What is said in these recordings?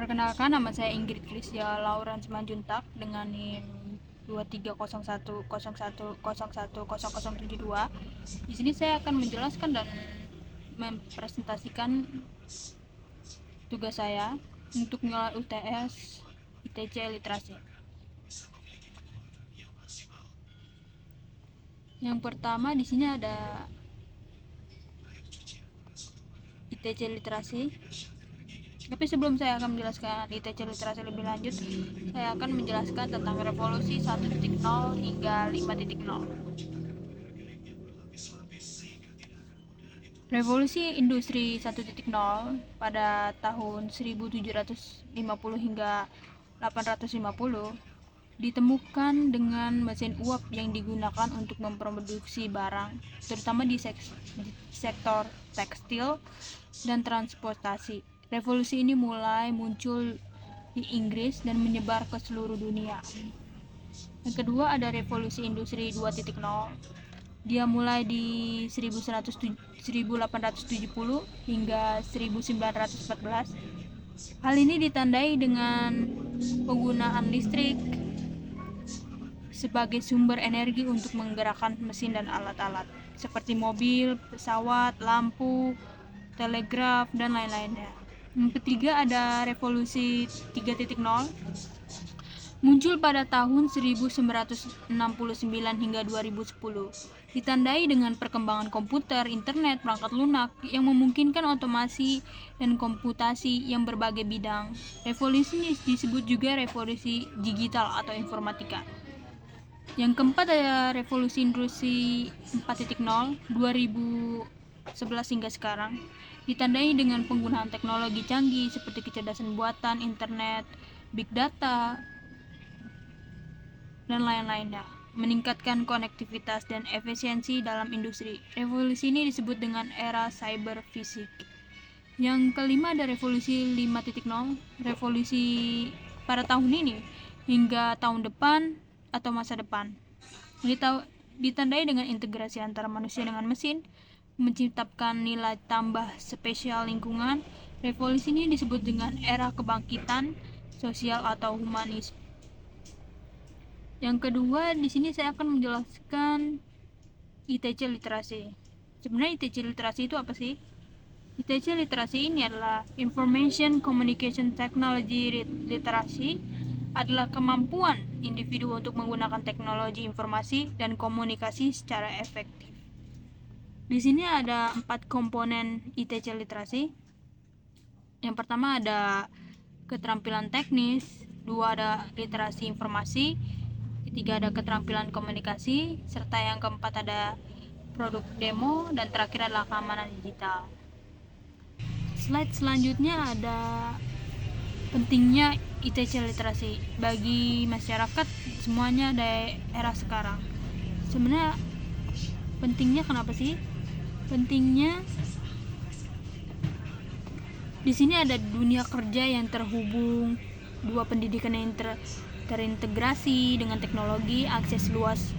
Perkenalkan, nama saya Ingrid Krisya Lauren Simanjuntak dengan NIM 230101000072. Di sini saya akan menjelaskan dan mempresentasikan tugas saya untuk nilai UTS ITC literasi. Yang pertama di sini ada ITC literasi. Tapi sebelum saya akan menjelaskan ITC literasi lebih lanjut, saya akan menjelaskan tentang revolusi 1.0 hingga 5.0. Revolusi industri 1.0 pada tahun 1750 hingga 850 ditemukan dengan mesin uap yang digunakan untuk memproduksi barang, terutama di sektor tekstil dan transportasi. Revolusi ini mulai muncul di Inggris dan menyebar ke seluruh dunia. Yang kedua ada revolusi industri 2.0. Dia mulai di 1870 hingga 1914. Hal ini ditandai dengan penggunaan listrik sebagai sumber energi untuk menggerakkan mesin dan alat-alat seperti mobil, pesawat, lampu, telegraf, dan lain-lainnya. Yang ketiga ada revolusi 3.0, muncul pada tahun 1969 hingga 2010. Ditandai dengan perkembangan komputer, internet, perangkat lunak yang memungkinkan otomasi dan komputasi yang berbagai bidang. Revolusi ini disebut juga revolusi digital atau informatika. Yang keempat ada revolusi industri 4.0 2011 hingga sekarang. Ditandai dengan penggunaan teknologi canggih seperti kecerdasan buatan, internet, big data, dan lain-lainnya, meningkatkan konektivitas dan efisiensi dalam industri. Revolusi ini disebut dengan era cyber fisik. Yang kelima ada revolusi 5.0, revolusi pada tahun ini hingga tahun depan atau masa depan. Ditandai dengan integrasi antara manusia dengan mesin, menciptakan nilai tambah spesial lingkungan. Revolusi ini disebut dengan era kebangkitan sosial atau humanis. Yang kedua, di sini saya akan menjelaskan ITC literasi. Sebenarnya ITC literasi itu apa sih? ITC literasi ini adalah Information Communication Technology Literasi, adalah kemampuan individu untuk menggunakan teknologi informasi dan komunikasi secara efektif. Di sini ada 4 komponen ITC literasi. Yang pertama ada keterampilan teknis, 2 ada literasi informasi, 3 ada keterampilan komunikasi, serta yang keempat ada produk demo, dan terakhir adalah keamanan digital. Slide selanjutnya ada pentingnya ITC literasi bagi masyarakat semuanya dari era sekarang. Sebenarnya pentingnya kenapa sih? Pentingnya di sini ada dunia kerja yang terhubung, 2 pendidikan yang terintegrasi dengan teknologi, akses luas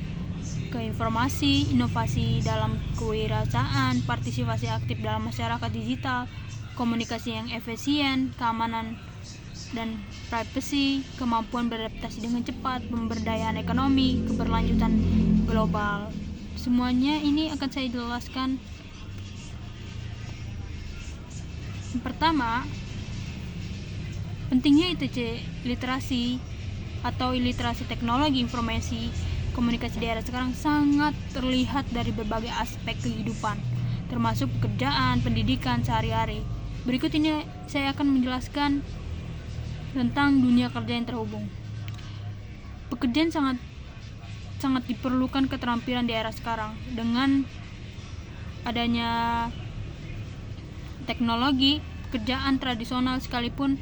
ke informasi, inovasi dalam kewirausahaan, partisipasi aktif dalam masyarakat digital, komunikasi yang efisien, keamanan dan privacy, kemampuan beradaptasi dengan cepat, pemberdayaan ekonomi, keberlanjutan global. Semuanya ini akan saya jelaskan. Yang pertama, pentingnya ITC literasi atau literasi teknologi informasi komunikasi di era sekarang sangat terlihat dari berbagai aspek kehidupan, termasuk pekerjaan, pendidikan sehari-hari. Berikut ini saya akan menjelaskan tentang dunia kerja yang terhubung. Pekerjaan sangat diperlukan keterampilan di era sekarang. Dengan adanya teknologi, pekerjaan tradisional sekalipun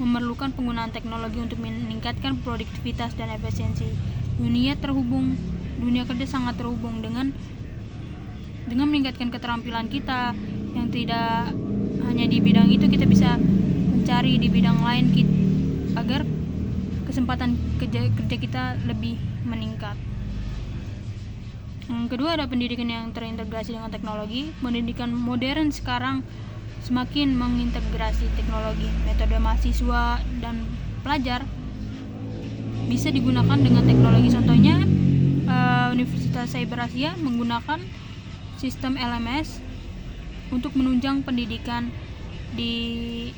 memerlukan penggunaan teknologi untuk meningkatkan produktivitas dan efisiensi. Dunia kerja sangat terhubung dengan meningkatkan keterampilan kita yang tidak hanya di bidang itu, kita bisa mencari di bidang lain agar kesempatan kerja kita lebih meningkat. Yang kedua ada pendidikan yang terintegrasi dengan teknologi. Pendidikan modern sekarang semakin mengintegrasi teknologi. Metode mahasiswa dan pelajar bisa digunakan dengan teknologi. Contohnya Universitas Cyber Asia menggunakan sistem LMS untuk menunjang pendidikan di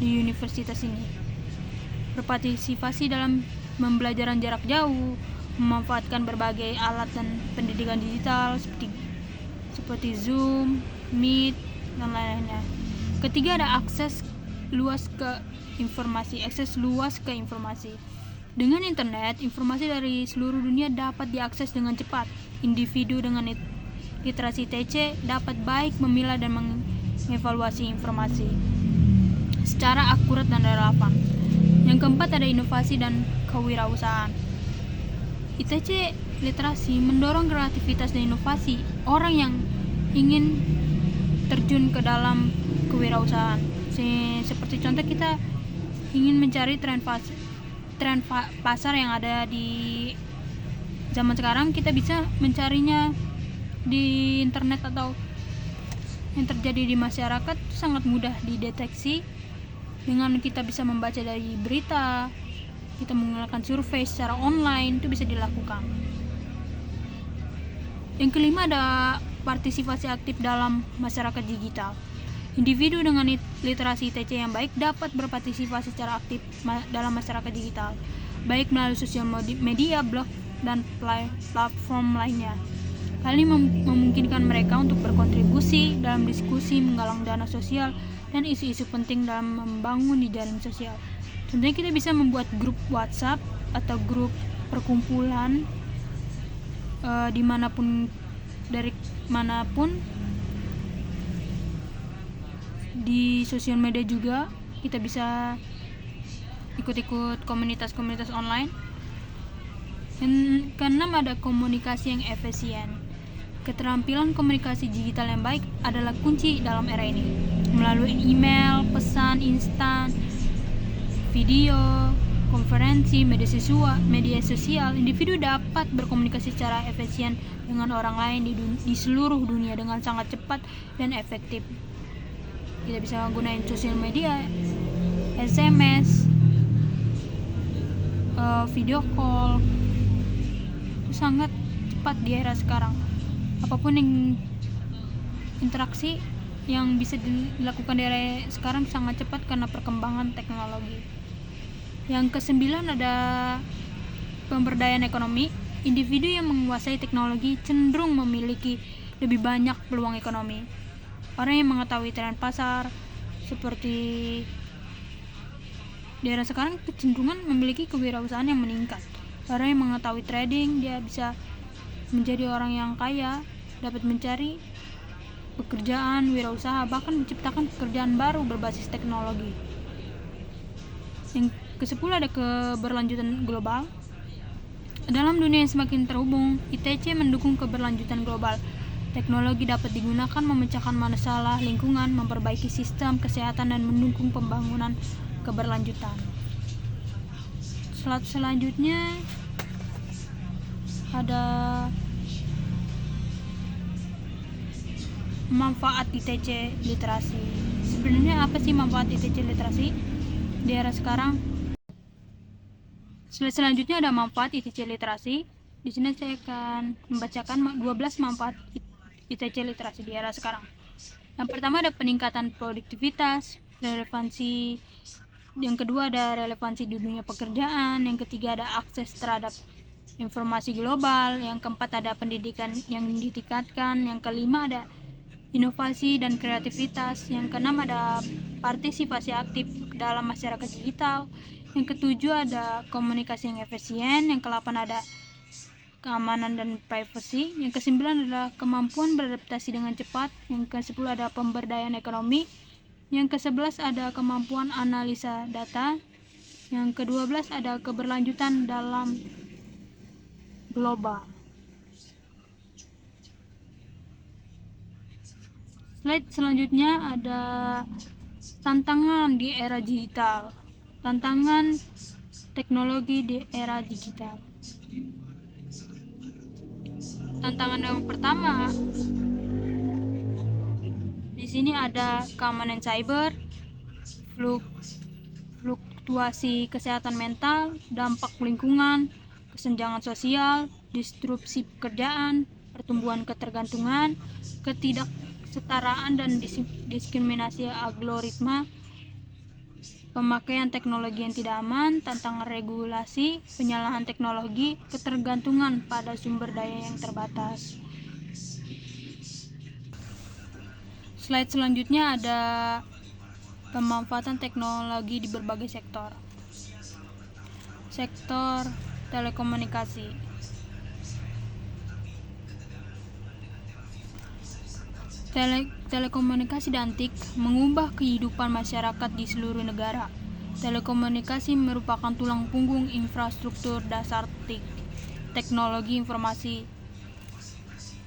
universitas ini. Berpartisipasi dalam pembelajaran jarak jauh, memanfaatkan berbagai alat dan pendidikan digital seperti Zoom, Meet, dan lain-lainnya. Ketiga, ada akses luas ke informasi. Dengan internet, informasi dari seluruh dunia dapat diakses dengan cepat. Individu dengan literasi TC dapat baik memilah dan mengevaluasi informasi secara akurat dan relevan. Yang keempat, ada inovasi dan kewirausahaan. ITC literasi mendorong kreativitas dan inovasi orang yang ingin terjun ke dalam kewirausahaan. Seperti contoh, kita ingin mencari tren pasar yang ada di zaman sekarang, kita bisa mencarinya di internet atau yang terjadi di masyarakat sangat mudah dideteksi dengan kita bisa membaca dari berita, kita menggunakan survei secara online, itu bisa dilakukan. Yang kelima, ada partisipasi aktif dalam masyarakat digital. Individu dengan literasi ITC yang baik dapat berpartisipasi secara aktif dalam masyarakat digital, baik melalui sosial media, blog, dan platform lainnya. Hal ini memungkinkan mereka untuk berkontribusi dalam diskusi, menggalang dana sosial, dan isu-isu penting dalam membangun di jaring sosial. Contohnya, kita bisa membuat grup WhatsApp atau grup perkumpulan dari manapun. Di sosial media juga kita bisa ikut-ikut komunitas-komunitas online. Dan keenam, ada komunikasi yang efisien. Keterampilan komunikasi digital yang baik adalah kunci dalam era ini. Melalui email, pesan instan, video, konferensi, media sosial, individu dapat berkomunikasi secara efisien dengan orang lain di seluruh dunia dengan sangat cepat dan efektif. Kita bisa menggunakan sosial media, SMS, video call, itu sangat cepat di era sekarang. Apapun yang interaksi yang bisa dilakukan di era sekarang sangat cepat karena perkembangan teknologi. Yang kesembilan, ada pemberdayaan ekonomi. Individu yang menguasai teknologi cenderung memiliki lebih banyak peluang ekonomi. Orang yang mengetahui tren pasar seperti di era sekarang kecenderungan memiliki kewirausahaan yang meningkat. Orang yang mengetahui trading, dia bisa menjadi orang yang kaya, dapat mencari pekerjaan, wirausaha, bahkan menciptakan pekerjaan baru berbasis teknologi. Yang ke-10, ada keberlanjutan global. Dalam dunia yang semakin terhubung, ITC mendukung keberlanjutan global. Teknologi dapat digunakan memecahkan masalah lingkungan, memperbaiki sistem kesehatan, dan mendukung pembangunan keberlanjutan. Selanjutnya ada manfaat ITC literasi. Sebenarnya apa sih manfaat ITC literasi di era sekarang? Selanjutnya ada manfaat ITC literasi. Di sini saya akan membacakan 12 manfaat ITC literasi di era sekarang. Yang pertama, ada peningkatan produktivitas, relevansi. Yang kedua, ada relevansi di dunia pekerjaan. Yang ketiga, ada akses terhadap informasi global. Yang keempat, ada pendidikan yang ditingkatkan. Yang kelima, ada inovasi dan kreativitas. Yang keenam, ada partisipasi aktif dalam masyarakat digital. Yang ketujuh, ada komunikasi yang efisien. Yang kedelapan, ada keamanan dan privasi. Yang ke-9 adalah kemampuan beradaptasi dengan cepat. Yang ke-10 ada pemberdayaan ekonomi. Yang ke-11 ada kemampuan analisa data. Yang ke-12 ada keberlanjutan dalam global. Slide selanjutnya ada tantangan di era digital. Tantangan teknologi di era digital. Tantangan yang pertama Di sini ada keamanan cyber, fluktuasi kesehatan mental, dampak lingkungan, kesenjangan sosial, disrupsi pekerjaan, pertumbuhan ketergantungan, ketidaksetaraan dan diskriminasi algoritma, pemakaian teknologi yang tidak aman, tantangan regulasi, penyalahan teknologi, ketergantungan pada sumber daya yang terbatas. Slide selanjutnya ada pemanfaatan teknologi di berbagai sektor. Sektor telekomunikasi. Telekomunikasi dan TIK mengubah kehidupan masyarakat di seluruh negara. Telekomunikasi merupakan tulang punggung infrastruktur dasar TIK, teknologi informasi.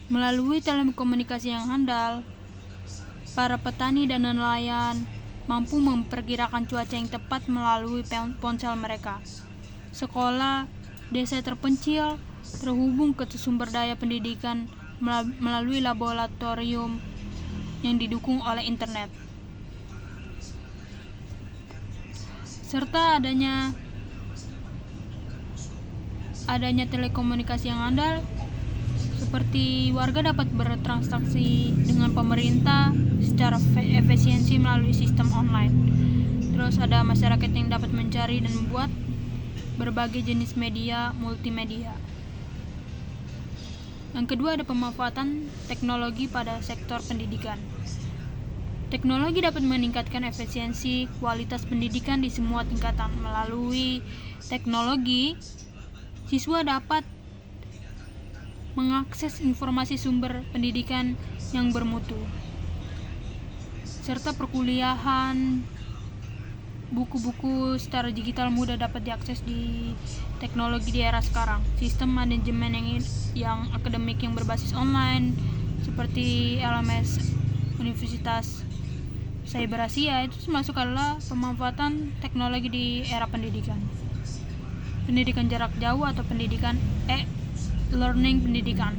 Melalui telekomunikasi yang handal, para petani dan nelayan mampu memperkirakan cuaca yang tepat melalui ponsel mereka. Sekolah desa terpencil terhubung ke sumber daya pendidikan melalui laboratorium yang didukung oleh internet. Serta adanya telekomunikasi yang handal, seperti warga dapat bertransaksi dengan pemerintah secara efisiensi melalui sistem online. Terus ada masyarakat yang dapat mencari dan membuat berbagai jenis media multimedia. Yang kedua ada pemanfaatan teknologi pada sektor pendidikan. Teknologi dapat meningkatkan efisiensi kualitas pendidikan di semua tingkatan. Melalui teknologi, siswa dapat mengakses informasi sumber pendidikan yang bermutu, serta perkuliahan, buku-buku secara digital mudah dapat diakses di teknologi di era sekarang. Sistem manajemen yang akademik yang berbasis online seperti LMS Universitas Cyber Asia itu termasuk adalah pemanfaatan teknologi di era pendidikan. Pendidikan jarak jauh atau pendidikan learning pendidikan.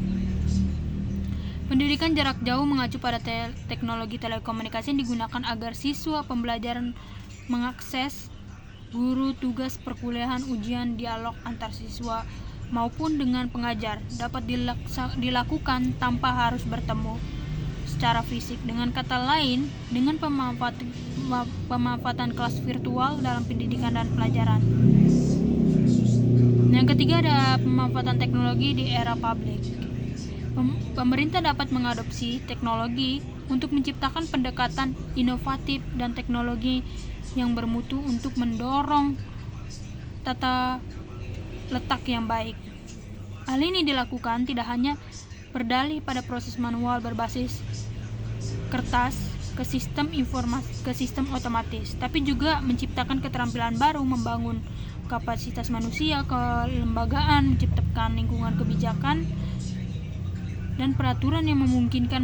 Pendidikan jarak jauh mengacu pada teknologi telekomunikasi yang digunakan agar siswa pembelajaran mengakses guru, tugas perkuliahan, ujian, dialog antar siswa maupun dengan pengajar dapat dilakukan tanpa harus bertemu secara fisik. Dengan kata lain, dengan pemanfaatan kelas virtual dalam pendidikan dan pelajaran. Yang ketiga ada pemanfaatan teknologi di era publik. Pemerintah dapat mengadopsi teknologi untuk menciptakan pendekatan inovatif dan teknologi yang bermutu untuk mendorong tata letak yang baik. Hal ini dilakukan tidak hanya berdalih pada proses manual berbasis kertas ke sistem otomatis, tapi juga menciptakan keterampilan baru, membangun kapasitas manusia, kelembagaan, menciptakan lingkungan kebijakan dan peraturan yang memungkinkan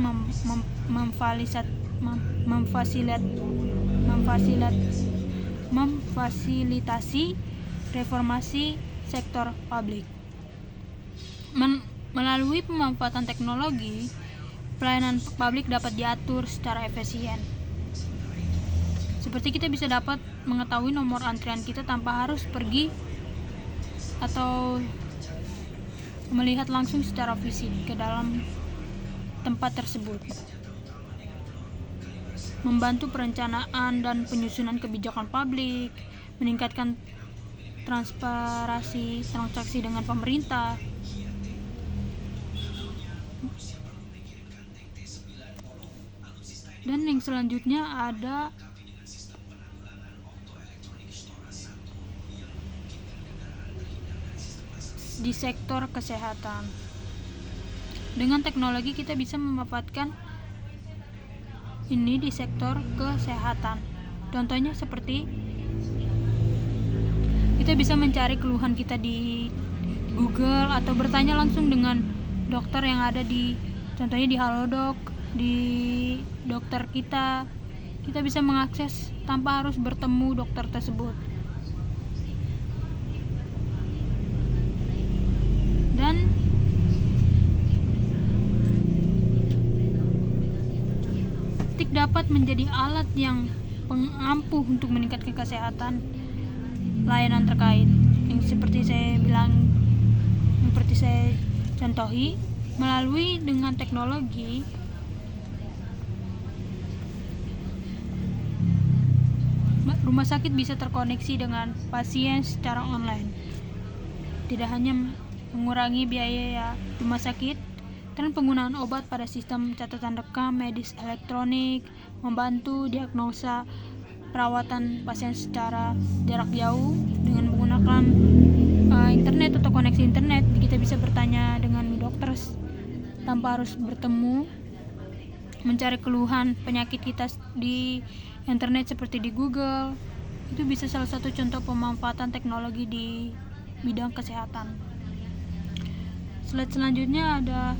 memfasilitasi reformasi sektor publik. Melalui pemanfaatan teknologi, pelayanan publik dapat diatur secara efisien. Seperti kita bisa dapat mengetahui nomor antrian kita tanpa harus pergi atau melihat langsung secara fisik ke dalam tempat tersebut. Membantu perencanaan dan penyusunan kebijakan publik, meningkatkan transparansi transaksi dengan pemerintah. Dan yang selanjutnya ada di sektor kesehatan. Dengan teknologi kita bisa memanfaatkan ini di sektor kesehatan. Contohnya seperti kita bisa mencari keluhan kita di Google atau bertanya langsung dengan dokter yang ada contohnya di Halodoc, di dokter kita bisa mengakses tanpa harus bertemu dokter tersebut. Dan TIK dapat dapat menjadi alat yang pengampuh untuk meningkatkan kesehatan layanan terkait. Yang seperti saya contohi, melalui dengan teknologi rumah sakit bisa terkoneksi dengan pasien secara online. Tidak hanya mengurangi biaya rumah sakit dan penggunaan obat pada sistem catatan rekam medis elektronik, membantu diagnosa perawatan pasien secara jarak jauh dengan menggunakan internet atau koneksi internet. Kita bisa bertanya dengan dokter tanpa harus bertemu, mencari keluhan penyakit kita di internet seperti di Google. Itu bisa salah satu contoh pemanfaatan teknologi di bidang kesehatan. Slide selanjutnya ada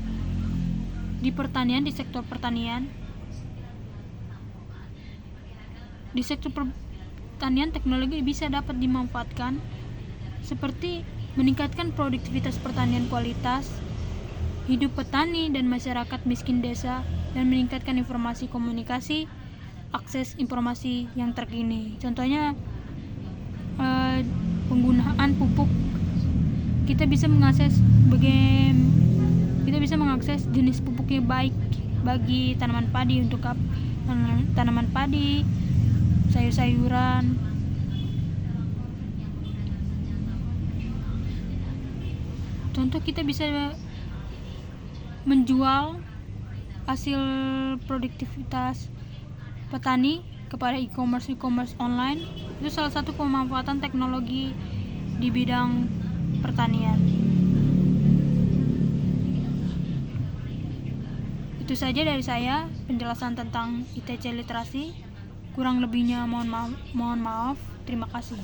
di pertanian, di sektor pertanian. Di sektor pertanian, teknologi bisa dapat dimanfaatkan seperti meningkatkan produktivitas pertanian kualitas, hidup petani dan masyarakat miskin desa, dan meningkatkan informasi komunikasi, akses informasi yang terkini. Contohnya penggunaan pupuk. Kita bisa mengakses jenis pupuk yang baik bagi tanaman padi, untuk tanaman padi, sayur-sayuran. Contoh, kita bisa menjual hasil produktivitas petani kepada e-commerce online. Itu salah satu pemanfaatan teknologi di bidang pertanian. Itu saja dari saya penjelasan tentang ITC literasi. Kurang lebihnya mohon maaf. Terima kasih.